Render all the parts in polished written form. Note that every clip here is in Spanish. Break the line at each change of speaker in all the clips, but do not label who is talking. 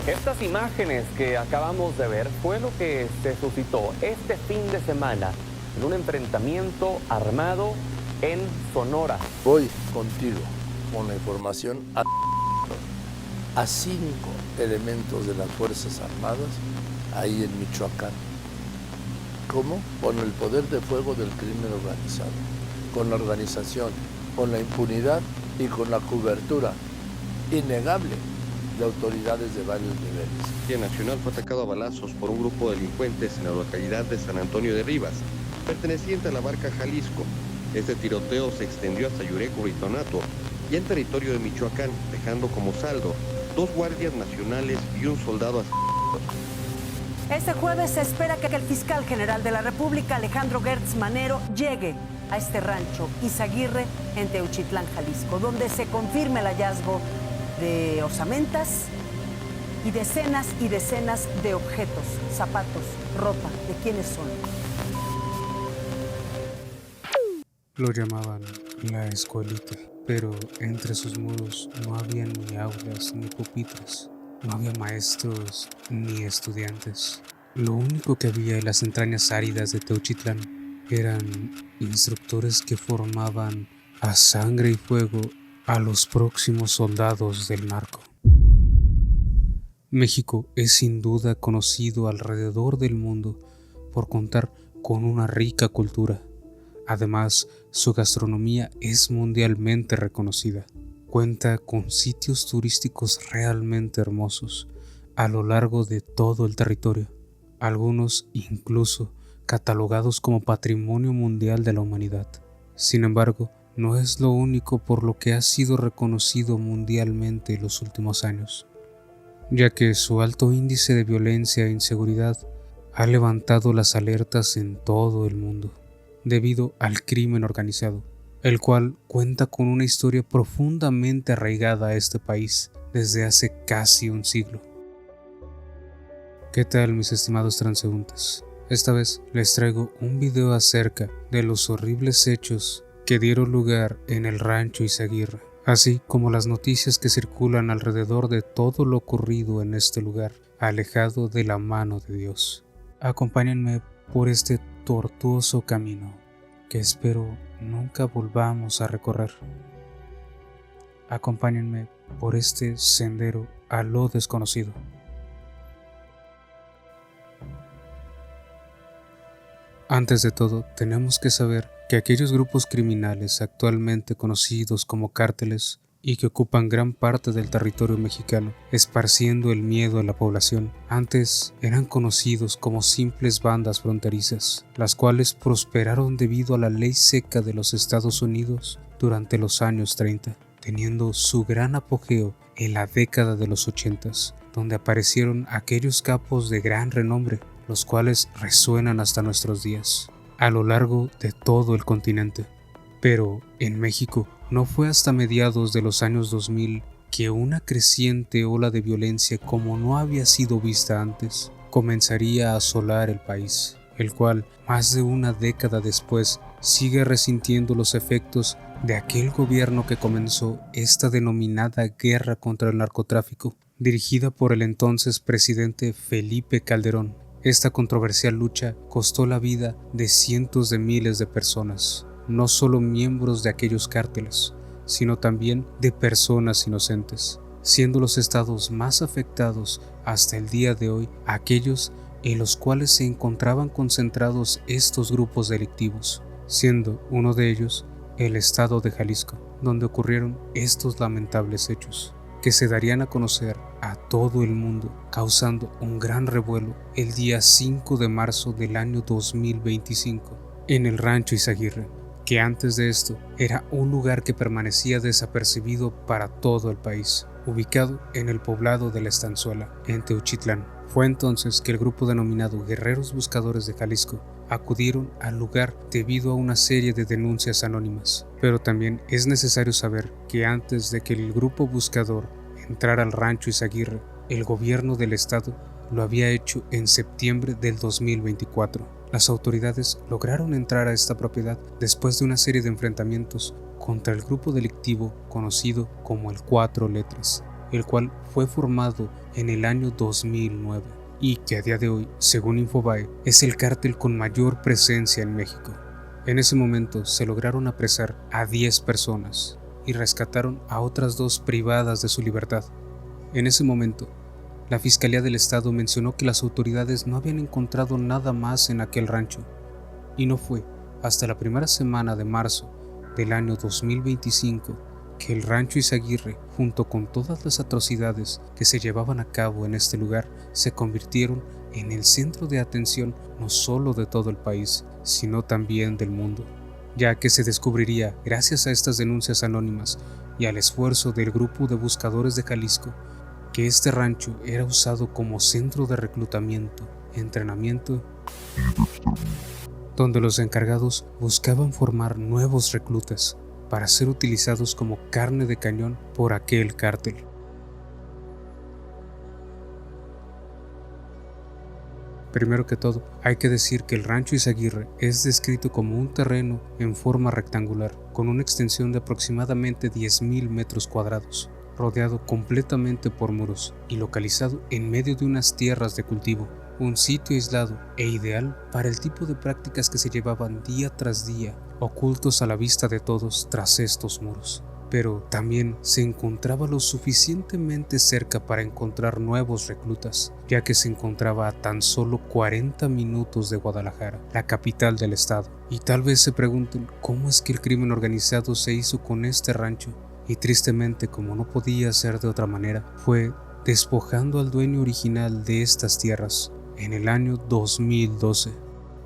Estas imágenes que acabamos de ver fue lo que se suscitó este fin de semana en un enfrentamiento armado en Sonora.
Voy contigo con la información a 5 elementos de las Fuerzas Armadas ahí en Michoacán. ¿Cómo? Con el poder de fuego del crimen organizado, con la organización, con la impunidad y con la cobertura innegable de autoridades de varios niveles.
La Guardia Nacional fue atacado a balazos por un grupo de delincuentes en la localidad de San Antonio de Rivas, perteneciente a la Barca Jalisco. Este tiroteo se extendió hasta Yureco y Tonato y en territorio de Michoacán, dejando como saldo 2 guardias nacionales y un soldado asesinado.
Este jueves se espera que el fiscal general de la República, Alejandro Gertz Manero, llegue a este rancho Izaguirre en Teuchitlán, Jalisco, donde se confirme el hallazgo de osamentas y decenas de objetos, zapatos, ropa. ¿De quiénes son?
Lo llamaban la escuelita, pero entre sus muros no había ni aulas ni pupitres, no había maestros ni estudiantes. Lo único que había en las entrañas áridas de Teuchitlán eran instructores que formaban a sangre y fuego a los próximos soldados del narco. México es sin duda conocido alrededor del mundo por contar con una rica cultura. Además, su gastronomía es mundialmente reconocida. Cuenta con sitios turísticos realmente hermosos a lo largo de todo el territorio, algunos incluso catalogados como Patrimonio Mundial de la Humanidad. Sin embargo, no es lo único por lo que ha sido reconocido mundialmente en los últimos años, ya que su alto índice de violencia e inseguridad ha levantado las alertas en todo el mundo, debido al crimen organizado, el cual cuenta con una historia profundamente arraigada a este país desde hace casi un siglo. ¿Qué tal, mis estimados transeúntes? Esta vez les traigo un video acerca de los horribles hechos que dieron lugar en el rancho Izaguirre, así como las noticias que circulan alrededor de todo lo ocurrido en este lugar, alejado de la mano de Dios. Acompáñenme por este tortuoso camino que espero nunca volvamos a recorrer. Acompáñenme por este sendero a lo desconocido. Antes de todo, tenemos que saber que aquellos grupos criminales actualmente conocidos como cárteles y que ocupan gran parte del territorio mexicano, esparciendo el miedo a la población, antes eran conocidos como simples bandas fronterizas, las cuales prosperaron debido a la ley seca de los Estados Unidos durante los años 30, teniendo su gran apogeo en la década de los 80s, donde aparecieron aquellos capos de gran renombre, los cuales resuenan hasta nuestros días, a lo largo de todo el continente. Pero en México no fue hasta mediados de los años 2000 que una creciente ola de violencia como no había sido vista antes comenzaría a asolar el país, el cual más de una década después sigue resintiendo los efectos de aquel gobierno que comenzó esta denominada guerra contra el narcotráfico, dirigida por el entonces presidente Felipe Calderón. Esta controversial lucha costó la vida de cientos de miles de personas, no solo miembros de aquellos cárteles, sino también de personas inocentes, siendo los estados más afectados hasta el día de hoy aquellos en los cuales se encontraban concentrados estos grupos delictivos, siendo uno de ellos el estado de Jalisco, donde ocurrieron estos lamentables hechos, que se darían a conocer a todo el mundo, causando un gran revuelo el día 5 de marzo del año 2025 en el rancho Izaguirre, que antes de esto era un lugar que permanecía desapercibido para todo el país, ubicado en el poblado de La Estanzuela, en Teuchitlán. Fue entonces que el grupo denominado Guerreros Buscadores de Jalisco acudieron al lugar debido a una serie de denuncias anónimas. Pero también es necesario saber que antes de que el grupo buscador entrara al rancho Izaguirre, el gobierno del estado lo había hecho en septiembre del 2024. Las autoridades lograron entrar a esta propiedad después de una serie de enfrentamientos contra el grupo delictivo conocido como el Cuatro Letras, el cual fue formado en el año 2009 y que a día de hoy, según Infobae, es el cártel con mayor presencia en México. En ese momento se lograron apresar a 10 personas y rescataron a otras 2 privadas de su libertad. En ese momento, la Fiscalía del Estado mencionó que las autoridades no habían encontrado nada más en aquel rancho, y no fue hasta la primera semana de marzo del año 2025 que el rancho Izaguirre, junto con todas las atrocidades que se llevaban a cabo en este lugar, se convirtieron en el centro de atención no solo de todo el país, sino también del mundo, ya que se descubriría, gracias a estas denuncias anónimas y al esfuerzo del grupo de buscadores de Jalisco, que este rancho era usado como centro de reclutamiento, entrenamiento, donde los encargados buscaban formar nuevos reclutas para ser utilizados como carne de cañón por aquel cártel. Primero que todo, hay que decir que el rancho Izaguirre es descrito como un terreno en forma rectangular, con una extensión de aproximadamente 10,000 metros cuadrados, rodeado completamente por muros y localizado en medio de unas tierras de cultivo, un sitio aislado e ideal para el tipo de prácticas que se llevaban día tras día, ocultos a la vista de todos tras estos muros. Pero también se encontraba lo suficientemente cerca para encontrar nuevos reclutas, ya que se encontraba a tan solo 40 minutos de Guadalajara, la capital del estado. Y tal vez se pregunten cómo es que el crimen organizado se hizo con este rancho, y tristemente, como no podía ser de otra manera, fue despojando al dueño original de estas tierras en el año 2012.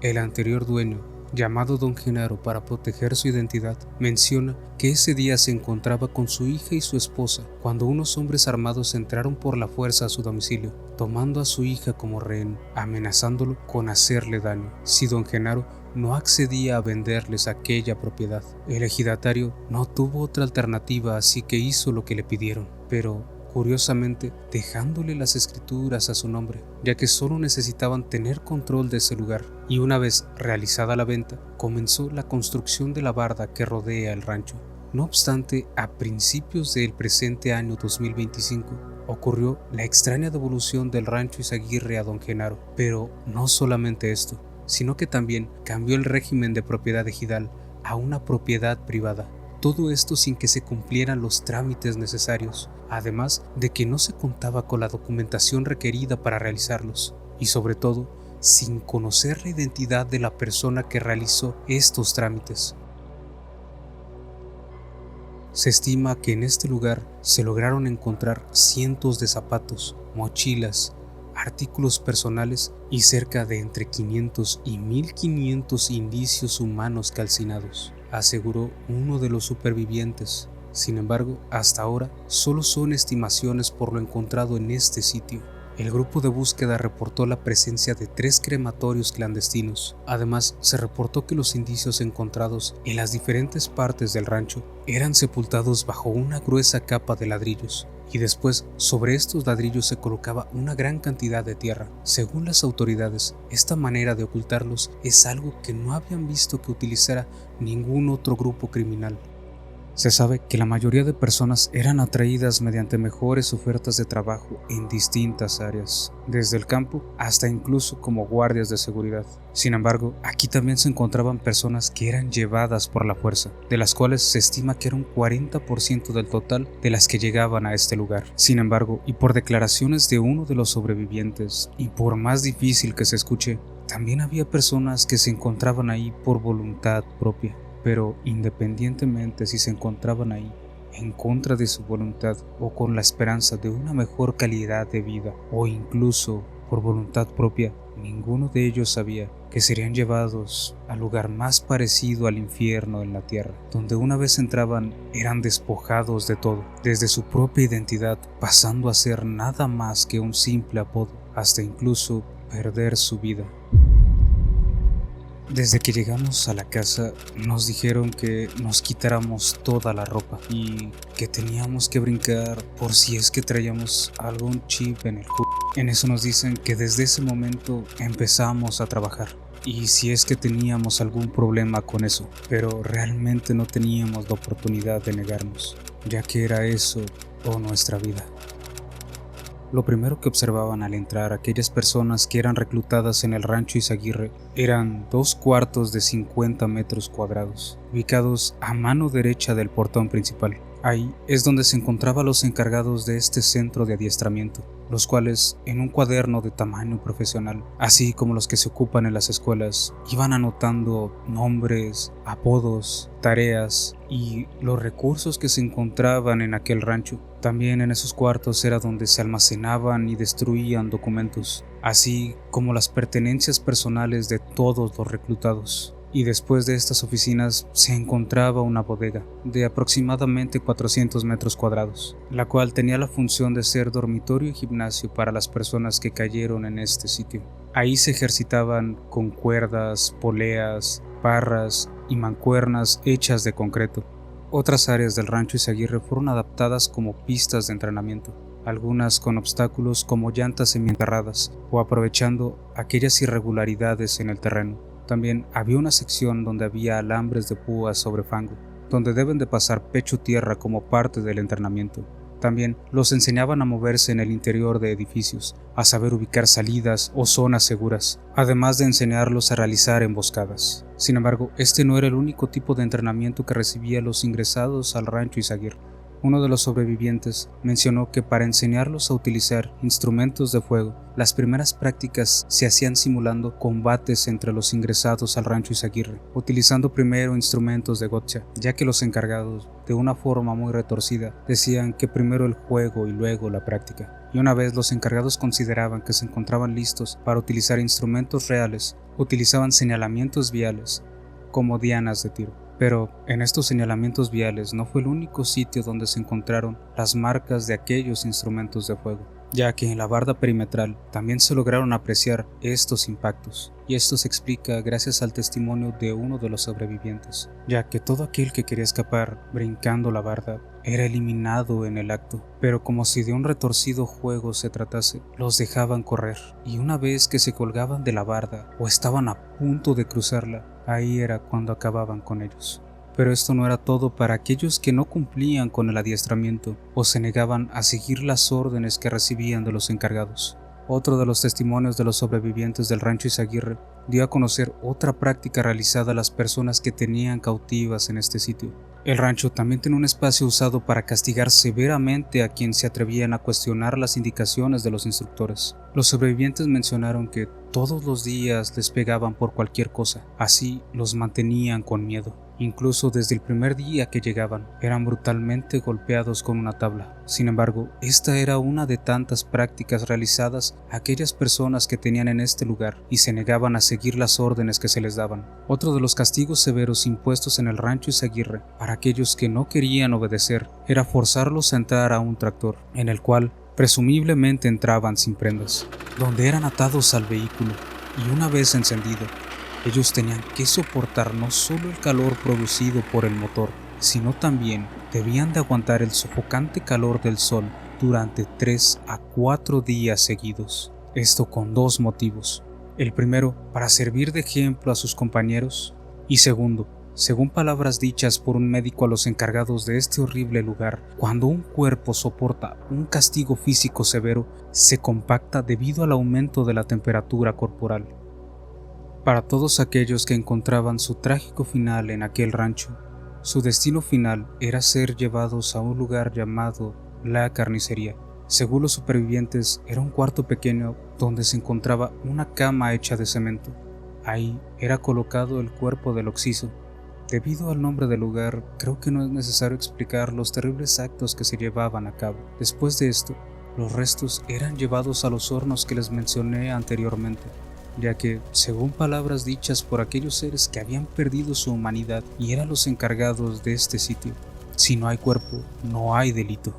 El anterior dueño, llamado Don Genaro para proteger su identidad, menciona que ese día se encontraba con su hija y su esposa cuando unos hombres armados entraron por la fuerza a su domicilio, tomando a su hija como rehén, amenazándolo con hacerle daño si Don Genaro no accedía a venderles aquella propiedad. El ejidatario no tuvo otra alternativa, así que hizo lo que le pidieron, pero curiosamente dejándole las escrituras a su nombre, ya que solo necesitaban tener control de ese lugar. Y una vez realizada la venta, comenzó la construcción de la barda que rodea el rancho. No obstante, a principios del presente año 2025, ocurrió la extraña devolución del rancho Izaguirre a Don Genaro. Pero no solamente esto, sino que también cambió el régimen de propiedad ejidal a una propiedad privada. Todo esto sin que se cumplieran los trámites necesarios, además de que no se contaba con la documentación requerida para realizarlos, y sobre todo, sin conocer la identidad de la persona que realizó estos trámites. Se estima que en este lugar se lograron encontrar cientos de zapatos, mochilas, artículos personales y cerca de entre 500 y 1500 indicios humanos calcinados, aseguró uno de los supervivientes. Sin embargo, hasta ahora solo son estimaciones por lo encontrado en este sitio. El grupo de búsqueda reportó la presencia de 3 crematorios clandestinos. Además, se reportó que los indicios encontrados en las diferentes partes del rancho eran sepultados bajo una gruesa capa de ladrillos, y después sobre estos ladrillos se colocaba una gran cantidad de tierra. Según las autoridades, esta manera de ocultarlos es algo que no habían visto que utilizara ningún otro grupo criminal. Se sabe que la mayoría de personas eran atraídas mediante mejores ofertas de trabajo en distintas áreas, desde el campo hasta incluso como guardias de seguridad. Sin embargo, aquí también se encontraban personas que eran llevadas por la fuerza, de las cuales se estima que era un 40% del total de las que llegaban a este lugar. Sin embargo, y por declaraciones de uno de los sobrevivientes, y por más difícil que se escuche, también había personas que se encontraban ahí por voluntad propia. Pero independientemente si se encontraban ahí en contra de su voluntad o con la esperanza de una mejor calidad de vida o incluso por voluntad propia, ninguno de ellos sabía que serían llevados al lugar más parecido al infierno en la tierra, donde una vez entraban eran despojados de todo, desde su propia identidad, pasando a ser nada más que un simple apodo, hasta incluso perder su vida. Desde que llegamos a la casa nos dijeron que nos quitáramos toda la ropa y que teníamos que brincar por si es que traíamos algún chip en el culo. En eso nos dicen que desde ese momento empezamos a trabajar y si es que teníamos algún problema con eso, pero realmente no teníamos la oportunidad de negarnos, ya que era eso o nuestra vida. Lo primero que observaban al entrar aquellas personas que eran reclutadas en el rancho Izaguirre eran 2 cuartos de 50 metros cuadrados, ubicados a mano derecha del portón principal. Ahí es donde se encontraban los encargados de este centro de adiestramiento, los cuales, en un cuaderno de tamaño profesional, así como los que se ocupan en las escuelas, iban anotando nombres, apodos, tareas y los recursos que se encontraban en aquel rancho. También en esos cuartos era donde se almacenaban y destruían documentos, así como las pertenencias personales de todos los reclutados. Y después de estas oficinas se encontraba una bodega de aproximadamente 400 metros cuadrados, la cual tenía la función de ser dormitorio y gimnasio para las personas que cayeron en este sitio. Ahí se ejercitaban con cuerdas, poleas, barras y mancuernas hechas de concreto. Otras áreas del rancho Izaguirre fueron adaptadas como pistas de entrenamiento, algunas con obstáculos como llantas semienterradas o aprovechando aquellas irregularidades en el terreno. También había una sección donde había alambres de púas sobre fango, donde deben de pasar pecho-tierra como parte del entrenamiento. También los enseñaban a moverse en el interior de edificios, a saber ubicar salidas o zonas seguras, además de enseñarlos a realizar emboscadas. Sin embargo, este no era el único tipo de entrenamiento que recibían los ingresados al rancho Izaguirre. Uno de los sobrevivientes mencionó que para enseñarlos a utilizar instrumentos de fuego, las primeras prácticas se hacían simulando combates entre los ingresados al rancho Izaguirre, utilizando primero instrumentos de gotcha, ya que los encargados, de una forma muy retorcida, decían que primero el juego y luego la práctica. Y una vez los encargados consideraban que se encontraban listos para utilizar instrumentos reales, utilizaban señalamientos viales como dianas de tiro. Pero en estos señalamientos viales no fue el único sitio donde se encontraron las marcas de aquellos instrumentos de fuego, ya que en la barda perimetral también se lograron apreciar estos impactos, y esto se explica gracias al testimonio de uno de los sobrevivientes, ya que todo aquel que quería escapar brincando la barda era eliminado en el acto, pero como si de un retorcido juego se tratase, los dejaban correr, y una vez que se colgaban de la barda o estaban a punto de cruzarla, ahí era cuando acababan con ellos. Pero esto no era todo para aquellos que no cumplían con el adiestramiento o se negaban a seguir las órdenes que recibían de los encargados. Otro de los testimonios de los sobrevivientes del rancho Izaguirre dio a conocer otra práctica realizada a las personas que tenían cautivas en este sitio. El rancho también tiene un espacio usado para castigar severamente a quien se atrevían a cuestionar las indicaciones de los instructores. Los sobrevivientes mencionaron que todos los días les pegaban por cualquier cosa, así los mantenían con miedo. Incluso desde el primer día que llegaban, eran brutalmente golpeados con una tabla. Sin embargo, esta era una de tantas prácticas realizadas a aquellas personas que tenían en este lugar y se negaban a seguir las órdenes que se les daban. Otro de los castigos severos impuestos en el rancho Izaguirre para aquellos que no querían obedecer era forzarlos a entrar a un tractor, en el cual presumiblemente entraban sin prendas, donde eran atados al vehículo y una vez encendido, ellos tenían que soportar no solo el calor producido por el motor, sino también debían de aguantar el sofocante calor del sol durante 3 a 4 días seguidos. Esto con 2 motivos. El primero, para servir de ejemplo a sus compañeros, y segundo, según palabras dichas por un médico a los encargados de este horrible lugar, cuando un cuerpo soporta un castigo físico severo, se compacta debido al aumento de la temperatura corporal. Para todos aquellos que encontraban su trágico final en aquel rancho, su destino final era ser llevados a un lugar llamado La Carnicería. Según los supervivientes, era un cuarto pequeño donde se encontraba una cama hecha de cemento. Ahí era colocado el cuerpo del occiso. Debido al nombre del lugar, creo que no es necesario explicar los terribles actos que se llevaban a cabo. Después de esto, los restos eran llevados a los hornos que les mencioné anteriormente, ya que, según palabras dichas por aquellos seres que habían perdido su humanidad y eran los encargados de este sitio, si no hay cuerpo, no hay delito.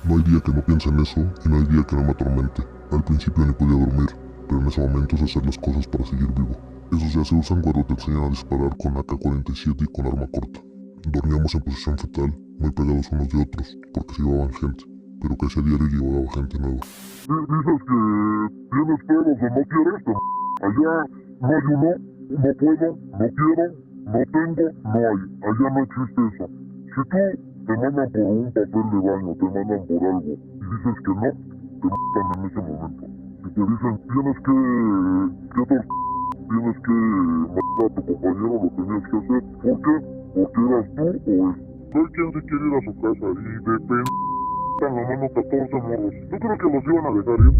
No hay día que no piense en eso y no hay día que no me atormente. Al principio ni podía dormir, pero en ese momento es hacer las cosas para seguir vivo. Esos ya se usan cuando te enseñan a disparar con AK-47 y con arma corta. Dormíamos en posición fetal, muy pegados unos de otros, porque se llevaban gente, pero casi a diario llevaba gente nueva.
Dices que tienes pedos o no quieres, allá no hay uno, no puedo, no quiero, no tengo, no hay, allá no existe eso. Si tú te mandan por un papel de baño, te mandan por algo, y dices que no, te matan en ese momento. Si te dicen, tienes que matar a tu compañero, lo tenías que hacer. ¿Por qué? Porque eras tú o es. No hay quien se quiere ir a su casa y de la mano 14 morros. Yo creo que los iban a dejar ir.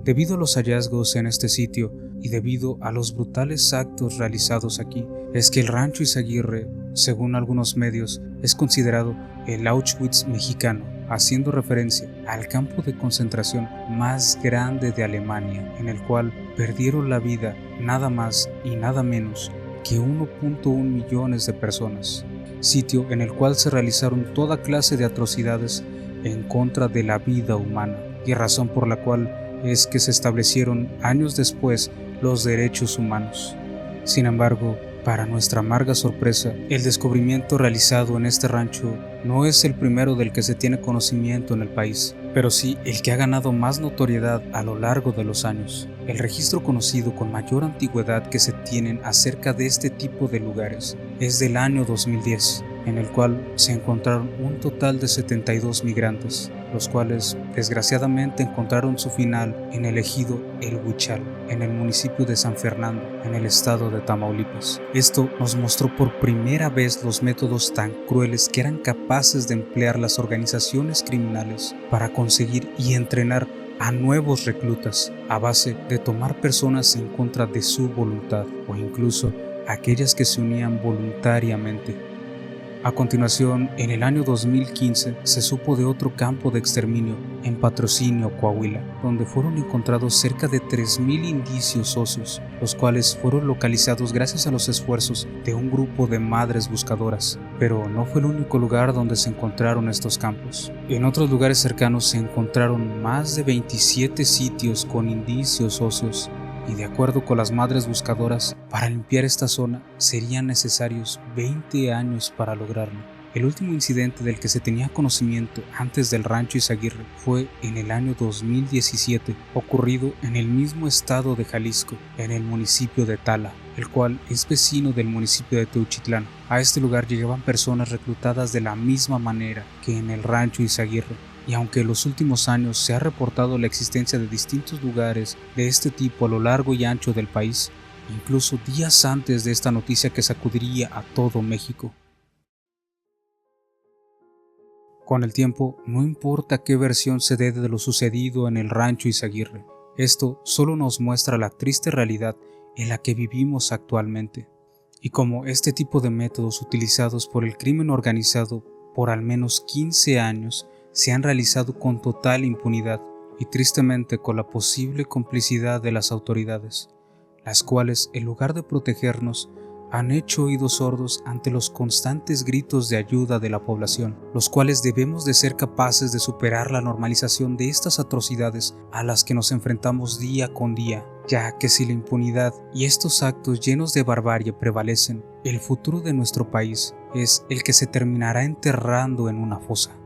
Debido a los hallazgos en este sitio y debido a los brutales actos realizados aquí, es que el rancho Izaguirre, según algunos medios, es considerado el Auschwitz mexicano, haciendo referencia al campo de concentración más grande de Alemania, en el cual perdieron la vida nada más y nada menos que 1.1 millones de personas, sitio en el cual se realizaron toda clase de atrocidades en contra de la vida humana, y razón por la cual es que se establecieron años después los derechos humanos. Sin embargo, para nuestra amarga sorpresa, el descubrimiento realizado en este rancho no es el primero del que se tiene conocimiento en el país, pero sí el que ha ganado más notoriedad a lo largo de los años. El registro conocido con mayor antigüedad que se tienen acerca de este tipo de lugares es del año 2010, en el cual se encontraron un total de 72 migrantes, los cuales desgraciadamente encontraron su final en el ejido El Huichal, en el municipio de San Fernando, en el estado de Tamaulipas. Esto nos mostró por primera vez los métodos tan crueles que eran capaces de emplear las organizaciones criminales para conseguir y entrenar a nuevos reclutas a base de tomar personas en contra de su voluntad o incluso aquellas que se unían voluntariamente. A continuación, en el año 2015 se supo de otro campo de exterminio en Patrocinio, Coahuila, donde fueron encontrados cerca de 3,000 indicios óseos, los cuales fueron localizados gracias a los esfuerzos de un grupo de madres buscadoras. Pero no fue el único lugar donde se encontraron estos campos. En otros lugares cercanos se encontraron más de 27 sitios con indicios óseos, y de acuerdo con las madres buscadoras, para limpiar esta zona serían necesarios 20 años para lograrlo. El último incidente del que se tenía conocimiento antes del rancho Izaguirre fue en el año 2017, ocurrido en el mismo estado de Jalisco, en el municipio de Tala, el cual es vecino del municipio de Teuchitlán. A este lugar llegaban personas reclutadas de la misma manera que en el rancho Izaguirre. Y aunque en los últimos años se ha reportado la existencia de distintos lugares de este tipo a lo largo y ancho del país, incluso días antes de esta noticia que sacudiría a todo México. Con el tiempo, no importa qué versión se dé de lo sucedido en el rancho Izaguirre, esto solo nos muestra la triste realidad en la que vivimos actualmente, y como este tipo de métodos utilizados por el crimen organizado por al menos 15 años se han realizado con total impunidad y tristemente con la posible complicidad de las autoridades, las cuales, en lugar de protegernos, han hecho oídos sordos ante los constantes gritos de ayuda de la población, los cuales debemos de ser capaces de superar la normalización de estas atrocidades a las que nos enfrentamos día con día, ya que si la impunidad y estos actos llenos de barbarie prevalecen, el futuro de nuestro país es el que se terminará enterrando en una fosa.